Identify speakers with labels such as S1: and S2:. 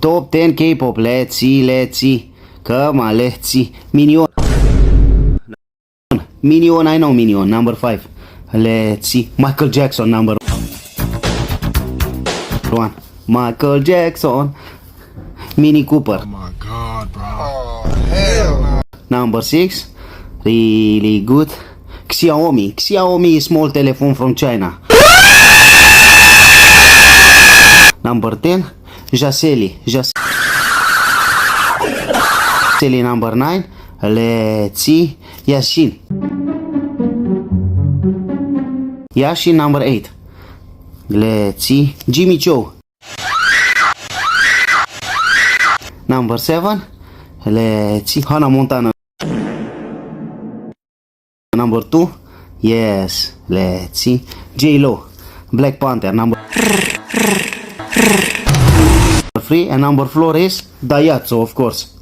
S1: Top 10 K-pop. Let's see. Come on, let's see. Minion, I know Minion. Number 5. Let's see. Michael Jackson, number 1. Michael Jackson. Mini Cooper.
S2: Oh my god, bro. Oh, hell no.
S1: Number 6. Really good. Xiaomi small telephone from China. Number 10. Jaseli number 9. Let's see. Yashin number 8. Let's see. Jimmy Choo. Number 7. Let's see. Hannah Montana. Number 2. Yes. Let's see. J-Lo. Black Panther. Number 3. And number 4 is Daihatsu, of course.